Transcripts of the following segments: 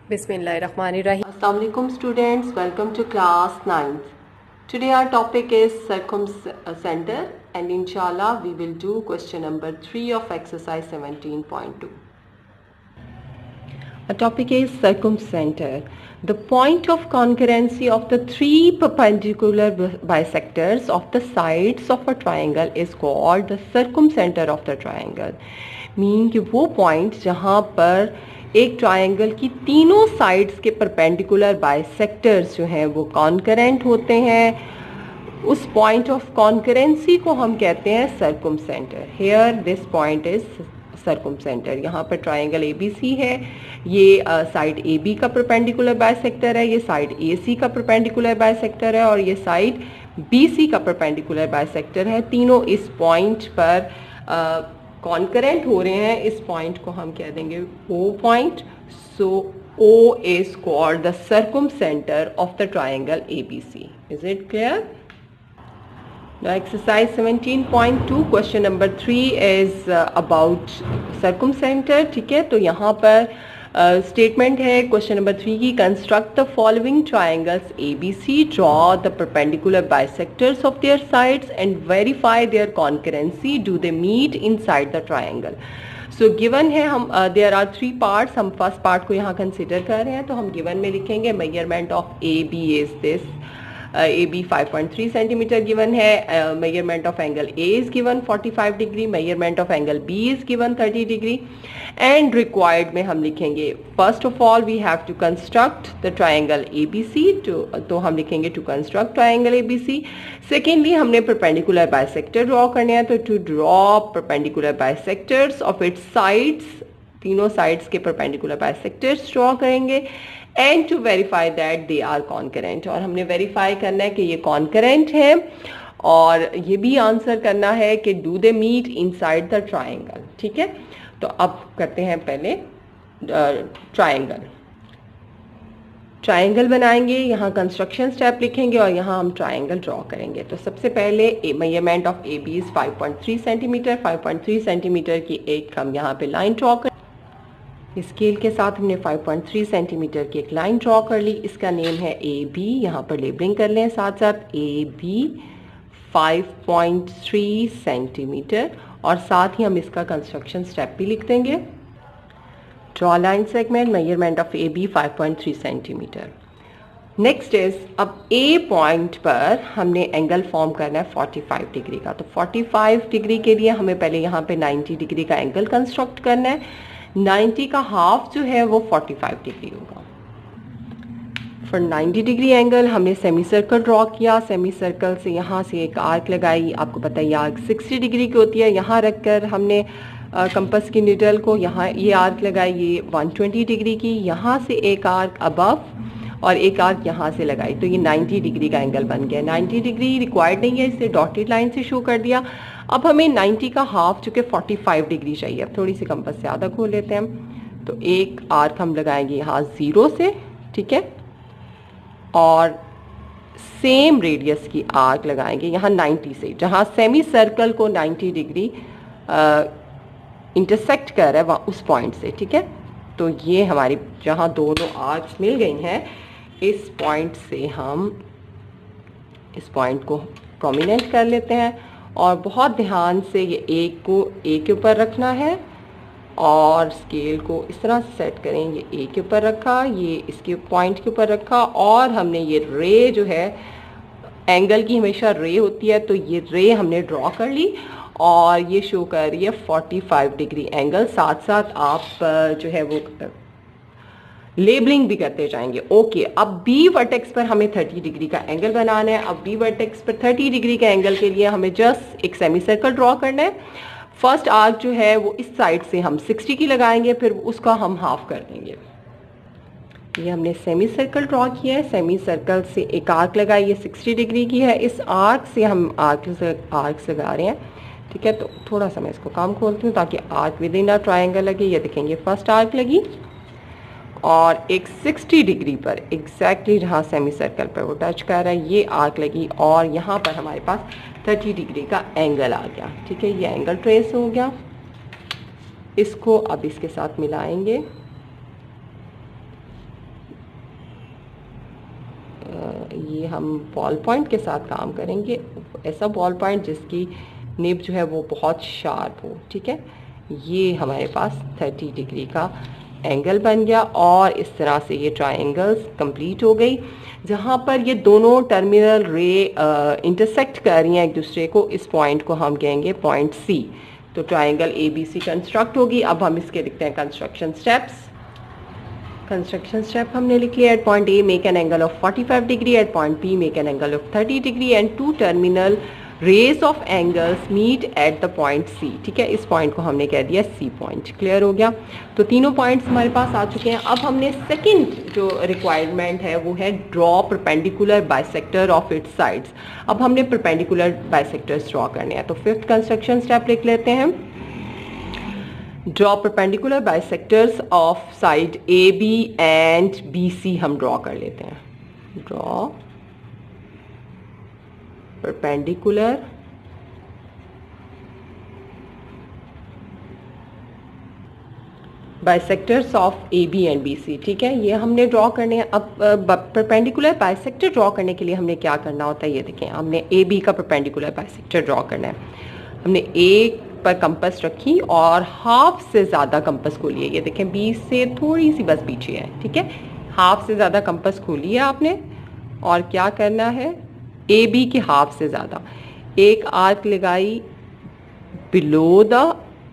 बिस्मिल्लाहिर्रहमानिर्रहीम। Assalamu alaikum students, welcome to class 9th. Today our topic is circumcenter and inshallah we will do question number 3 of exercise 17.2. Our topic is circumcenter. The point of concurrency of the three perpendicular bisectors of the sides of a triangle is called the circumcenter of the triangle. Mean कि वो point जहाँ पर एक triangle की तीनों sides के perpendicular bisectors जो हैं वो कॉन्करेंट होते हैं, उस पॉइंट ऑफ कॉन्करेंसी को हम कहते हैं circumcentre. Here this point is circumcentre. यहाँ पर ट्रायंगल ABC है, ये साइड AB का परपेंडिकुलर बाइसेक्टर है, ये साइड AC का परपेंडिकुलर बाइसेक्टर है और ये साइड BC का परपेंडिकुलर बाइसेक्टर है. तीनों इस पॉइंट पर कॉन्करेंट हो रहे हैं. इस पॉइंट को हम कह देंगे O point. So O is called the circumcenter of the triangle ABC. Is it clear? Now exercise 17.2 question number 3 is about circumcenter. ठीक है, तो यहाँ पर स्टेटमेंट है क्वेश्चन नंबर 3 की. Construct the following triangles ABC, draw the perpendicular bisectors of their sides and verify their concurrency. Do they meet inside the triangle. So given है, हम there are 3 parts. हम फर्स्ट पार्ट को यहाँ consider कर रहे हैं, तो हम गिवन में लिखेंगे measurement of AB is this. AB 5.3 centimetre given है. Measurement of angle A is given 45 degree. Measurement of angle B is given 30 degree. And required में हम लिखेंगे first of all we have to construct the triangle ABC. तो हम लिखेंगे to construct triangle ABC. Secondly हमने perpendicular bisector draw करने हैं, तो to draw perpendicular bisectors of its sides. तीनों साइड्स के परपेंडिकुलर बाइसेक्टर्स ड्रॉ करेंगे. And to verify that they are concurrent. और हमने वेरीफाई करना है कि ये कॉन्करेंट है और ये भी आंसर करना है कि do they meet inside the triangle. ठीक है, तो अब करते हैं पहले ट्राइंगल बनाएंगे. यहाँ कंस्ट्रक्शन स्टेप लिखेंगे और यहाँ हम ट्राइंगल ड्रॉ करेंगे. तो सबसे पहले measurement of AB is 5.3 centimetre. 5.3 centimetre की एक हम यहाँ पे लाइन ड्रॉ कर, स्केल के साथ हमने 5.3 सेंटीमीटर की एक लाइन ड्रॉ कर ली. इसका नेम है AB. यहाँ पर लेबलिंग कर लें साथ साथ. AB 5.3 सेंटीमीटर और साथ ही हम इसका कंस्ट्रक्शन स्टेप भी लिख देंगे. Draw line segment. Measurement of AB 5.3 centimetre. Next is, अब A पॉइंट पर हमने एंगल फॉर्म करना है 45 डिग्री का. तो 45 डिग्री के लिए हमें पहले यहाँ पे 90 डिग्री का एंगल कंस्ट्रक्ट करना है. 90 का हाफ जो है वो 45 डिग्री होगा. फॉर 90 डिग्री एंगल हमने सेमी सर्कल ड्रॉ किया. सेमी सर्कल से यहाँ से एक आर्क लगाई. आपको पता है ये आर्क 60 डिग्री की होती है. यहाँ रखकर हमने कंपास की नीडल को यहाँ ये आर्क लगाई, ये 120 डिग्री की. यहाँ से एक आर्क अबव और एक आर्क यहाँ से लगाई, तो ये 90 डिग्री का एंगल बन गया. 90 डिग्री रिक्वायर्ड नहीं है, इसे डॉटेड लाइन से शो कर दिया. अब हमें 90 का हाफ चूँकि 45 डिग्री चाहिए. अब थोड़ी सी कंपास ज़्यादा खोल लेते हैं हम. तो एक आर्क हम लगाएंगे यहाँ 0 से. ठीक है, और सेम रेडियस की आर्क लगाएंगे यहाँ 90 से, जहाँ सेमी सर्कल को 90 डिग्री इंटरसेक्ट कर रहा है वहाँ उस पॉइंट से. ठीक है, तो ये हमारी जहाँ दोनों आर्क्स मिल गई हैं, इस पॉइंट से हम इस पॉइंट को प्रोमिनेंट कर लेते हैं. और बहुत ध्यान से ये एक को ए के ऊपर रखना है और स्केल को इस तरह से सेट करें. ये ए के ऊपर रखा, ये इसके पॉइंट के ऊपर रखा और हमने ये रे जो है, एंगल की हमेशा रे होती है, तो ये रे हमने ड्रॉ कर ली और ये शो कर रही है 45 डिग्री एंगल. साथ साथ आप जो है वो लेबलिंग भी करते जाएंगे. ओके, अब B वर्टेक्स पर हमें 30 डिग्री का एंगल बनाना है. अब B वर्टेक्स पर 30 डिग्री के एंगल के लिए हमें जस्ट एक सेमी सर्कल ड्रॉ करना है. फर्स्ट आर्क जो है वो इस साइड से हम 60 की लगाएंगे, फिर उसका हम हाफ कर देंगे. ये हमने सेमी सर्कल ड्रॉ किया है. सेमी सर्कल से एक आर्क लगाई, ये 60 डिग्री की है. इस आर्क से हम आर्क्स लगा रहे हैं. ठीक है, तो थोड़ा सा मैं इसको काम खोलती हूँ ताकि arc with in a triangle लगे. ये देखेंगे फर्स्ट आर्क लगी और एक 60 डिग्री पर एग्जैक्टली जहाँ सेमी सर्कल पर वो टच कर रहा है ये आर्क लगी और यहाँ पर हमारे पास 30 डिग्री का एंगल आ गया. ठीक है, ये एंगल ट्रेस हो गया. इसको अब इसके साथ मिलाएंगे. ये हम बॉल पॉइंट के साथ काम करेंगे, ऐसा बॉल पॉइंट जिसकी निब जो है वो बहुत शार्प हो। ठीक है, ये हमारे पास 30 डिग्री का एंगल बन गया और इस तरह से ये ट्रायंगल्स कंप्लीट हो गई। जहाँ पर ये दोनों टर्मिनल रे इंटरसेक्ट कर रही हैं एक दूसरे को, इस पॉइंट को हम कहेंगे पॉइंट सी। तो ट्रायंगल ABC कंस्ट्रक्ट होगी। अब हम इसके लिखते हैं कंस्ट्रक्शन स्टेप्स। कंस्ट्रक्शन स्टेप हमने लिख लिया। At point A make an angle of 45 degree, at point B make an angle of 30 degree and two terminal rays of angles meet at the point C। ठीक है, इस point को हमने कह दिया C पॉइंट। क्लियर हो गया। तो तीनों पॉइंट्स हमारे पास आ चुके हैं। अब हमने सेकंड जो रिक्वायरमेंट है वो है draw perpendicular bisector of its sides. अब हमने परपेंडिकुलर बाइसेक्टर्स ड्रॉ करने हैं। तो फिफ्थ कंस्ट्रक्शन स्टेप लिख लेते हैं। Draw perpendicular bisectors of side AB and BC हम ड्रॉ कर लेते हैं। Draw perpendicular bisectors of AB and BC। ठीक है, ये हमने ड्रॉ करने हैं। अब परपेंडिकुलर बाइसेक्टर ड्रॉ करने के लिए हमने क्या करना होता है, ये देखें। हमने AB का परपेंडिकुलर बाइसेक्टर ड्रॉ करना है। हमने A पर कंपस रखी और हाफ से ज़्यादा कंपस खोलिए। ये देखें, B से थोड़ी सी बस पीछे है। ठीक है, हाफ से ज़्यादा कंपस खोलिए आपने और क्या करना है, AB के हाफ से ज़्यादा एक आर्क लगाई below the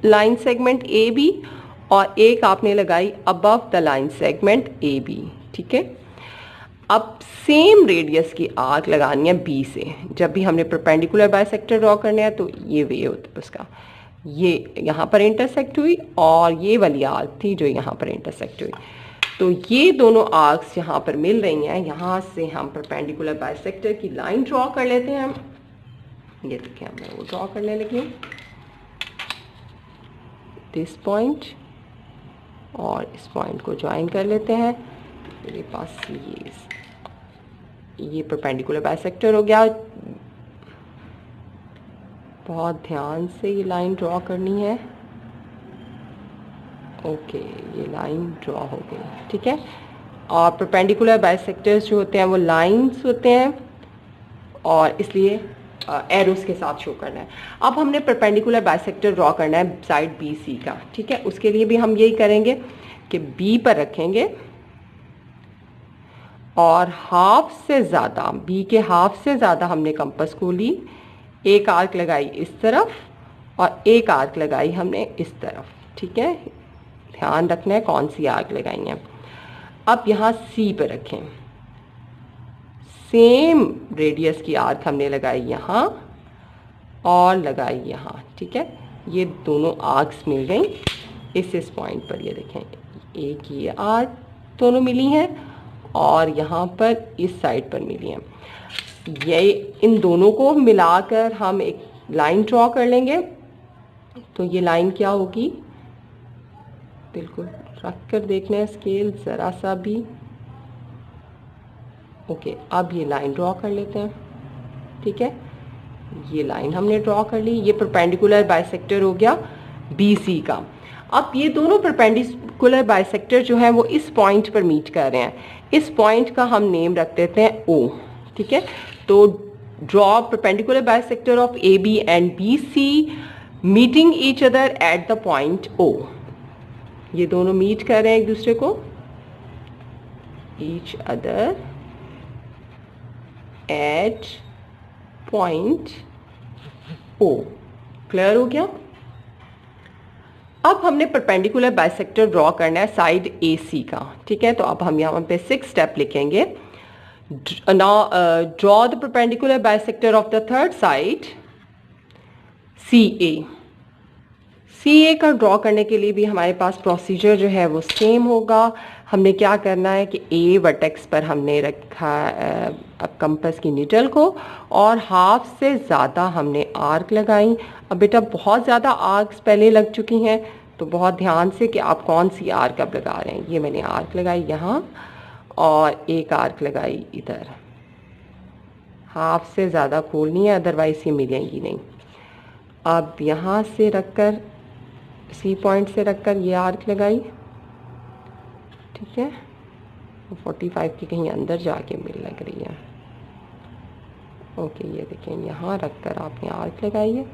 line segment AB और एक आपने लगाई above the line segment AB। ठीक है, अब सेम रेडियस की आर्क लगानी है B से। जब भी हमने परपेंडिकुलर बाइसेक्टर ड्रॉ करने हैं तो ये वे होता है उसका, ये यहाँ पर इंटरसेक्ट हुई और ये वाली आर्क थी जो यहाँ पर इंटरसेक्ट हुई। तो ये दोनों आर्क्स यहाँ पर मिल रही हैं। यहाँ से हम परपेंडिकुलर बाइसेक्टर की लाइन ड्रॉ कर लेते हैं। ये देखिए, मैं वो ड्रॉ करने लगी हूँ, दिस पॉइंट और इस पॉइंट को ज्वाइन कर लेते हैं। मेरे पास ये परपेंडिकुलर बाइसेक्टर हो गया। बहुत ध्यान से ये लाइन ड्रॉ करनी है। ओके, ये लाइन ड्रॉ हो गई। ठीक है, और परपेंडिकुलर बाइसेक्टर्स जो होते हैं वो लाइंस होते हैं और इसलिए एरोस के साथ शो करना है। अब हमने परपेंडिकुलर बाइसेक्टर ड्रॉ करना है साइड BC का। ठीक है, उसके लिए भी हम यही करेंगे कि B पर रखेंगे और हाफ से ज़्यादा, B के हाफ से ज़्यादा हमने कंपस को ली, एक आर्क लगाई इस तरफ और एक आर्क लगाई हमने इस तरफ। ठीक है, ध्यान रखना है कौन सी आर्क लगाई है। अब यहाँ C पे रखें, सेम रेडियस की आर्क हमने लगाई यहाँ और लगाई यहाँ। ठीक है, ये दोनों आर्क्स मिल गई इस पॉइंट पर। ये देखें, एक ये आर्क दोनों मिली हैं और यहाँ पर इस साइड पर मिली हैं। ये इन दोनों को मिलाकर हम एक लाइन ड्रॉ कर लेंगे। तो ये लाइन क्या होगी, बिल्कुल रख कर देखना है स्केल ज़रा सा भी। ओके, अब ये लाइन ड्रॉ कर लेते हैं। ठीक है, ये लाइन हमने ड्रॉ कर ली। ये परपेंडिकुलर बाइसेक्टर हो गया BC का। अब ये दोनों परपेंडिकुलर बाइसेक्टर जो है वो इस पॉइंट पर मीट कर रहे हैं। इस पॉइंट का हम नेम रख देते हैं O। ठीक है, तो draw perpendicular bisector of AB and BC meeting each other at the point O। ये दोनों मीट कर रहे हैं एक दूसरे को, each other at point O। Clear हो गया। अब हमने परपेंडिकुलर बाइसेक्टर ड्रॉ करना है साइड AC का। ठीक है, तो अब हम यहाँ पे 6 स्टेप लिखेंगे। Now draw the perpendicular bisector of the third side CA। CA का ड्रॉ करने के लिए भी हमारे पास प्रोसीजर जो है वो सेम होगा। हमने क्या करना है कि A वर्टेक्स पर हमने रखा अब कंपस की नीडल को और हाफ से ज़्यादा हमने आर्क लगाई। अब बेटा बहुत ज़्यादा आर्क्स पहले लग चुकी हैं, तो बहुत ध्यान से कि आप कौन सी आर्क अब लगा रहे हैं। ये मैंने आर्क लगाई यहाँ और एक आर्क लगाई इधर। हाफ से ज़्यादा खोलनी है, अदरवाइज ये मिलेंगी नहीं। अब यहाँ से रखकर C पॉइंट से रखकर ये आर्क लगाई। ठीक है, 45 के कहीं अंदर जाके मिल लग रही है। ओके, ये देखें, यहाँ रखकर आपने आर्क लगाई है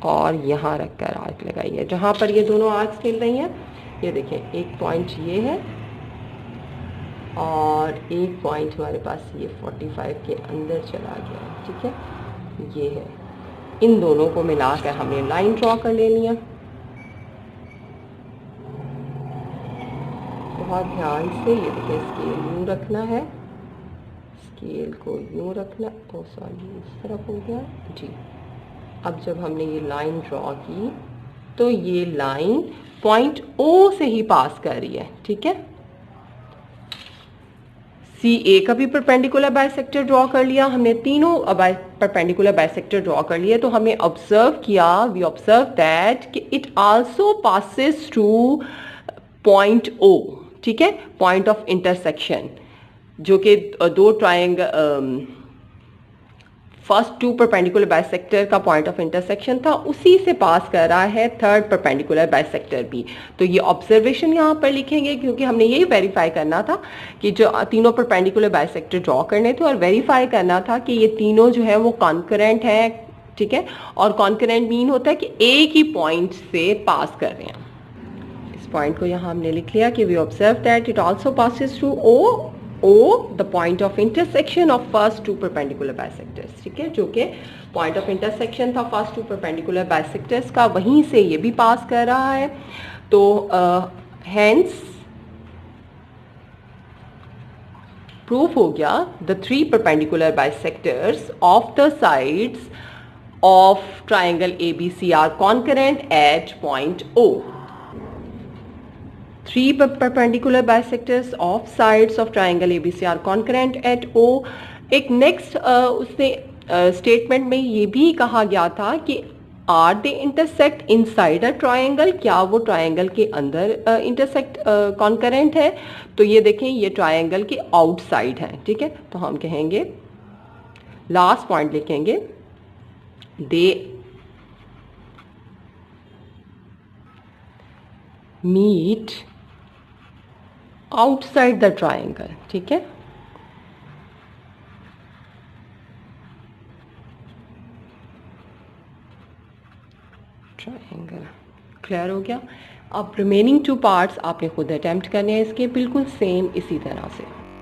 और यहाँ रखकर आर्क लगाई है, जहाँ पर ये दोनों आर्क्स मिल रही हैं। ये देखें, एक पॉइंट ये है और एक पॉइंट हमारे पास ये 45 के अंदर चला गया है, ठीक है, ये है। इन दोनों को मिलाकर हमने लाइन ड्रॉ कर लेनी है। बहुत ध्यान से, ये देखिए, स्केल यूँ रखना है, स्केल को यूँ रखना। ओ सॉरी, इस तरफ हो गया जी। अब जब हमने ये लाइन ड्रॉ की तो ये लाइन पॉइंट ओ से ही पास कर रही है, ठीक है। सी ए का भी परपेंडिकुलर बाइसेक्टर ड्रॉ कर लिया हमने, तीनों परपेंडिकुलर बाइसेक्टर ड्रॉ कर लिए। तो हमने ऑब्जर्व किया, वी ऑब्जर्व दैट कि it also passes to point O, ठीक है, पॉइंट ऑफ इंटरसेक्शन, जो कि दो triangle, first two perpendicular bisector का पॉइंट ऑफ इंटरसेक्शन था, उसी से पास कर रहा है थर्ड परपेंडिकुलर बाइसेक्टर भी। तो ये ऑब्जर्वेशन यहाँ पर लिखेंगे, क्योंकि हमने यही वेरीफाई करना था कि जो तीनों परपेंडिकुलर बाइसेक्टर ड्रॉ करने थे, और वेरीफाई करना था कि ये तीनों जो है वो कॉन्करेंट है, ठीक है। और कॉन्करेंट मीन होता है कि एक ही पॉइंट से पास कर रहे हैं। इस पॉइंट को यहाँ हमने लिख लिया कि we observe that it also passes through O, the point of intersection of first two perpendicular bisectors, ठीक है, जो कि point of intersection था first two perpendicular bisectors का, वहीं से ये भी पास कर रहा है। तो hence प्रूफ हो गया the three perpendicular bisectors of the sides of triangle ABC are concurrent at point O. Three perpendicular bisectors of sides of triangle ABC are concurrent at O. एक नेक्स्ट उसने स्टेटमेंट में ये भी कहा गया था कि are they intersect inside a triangle, क्या वो ट्रायंगल के अंदर इंटरसेक्ट कॉन्करेंट है। तो ये देखें, ये ट्रायंगल के आउटसाइड है, ठीक है। तो हम कहेंगे, लास्ट पॉइंट लिखेंगे, they meet outside the triangle, ठीक है। ट्रायंगल क्लियर हो गया। अब रिमेनिंग टू पार्ट्स आपने खुद अटेम्प्ट करने हैं इसके, बिल्कुल सेम इसी तरह से।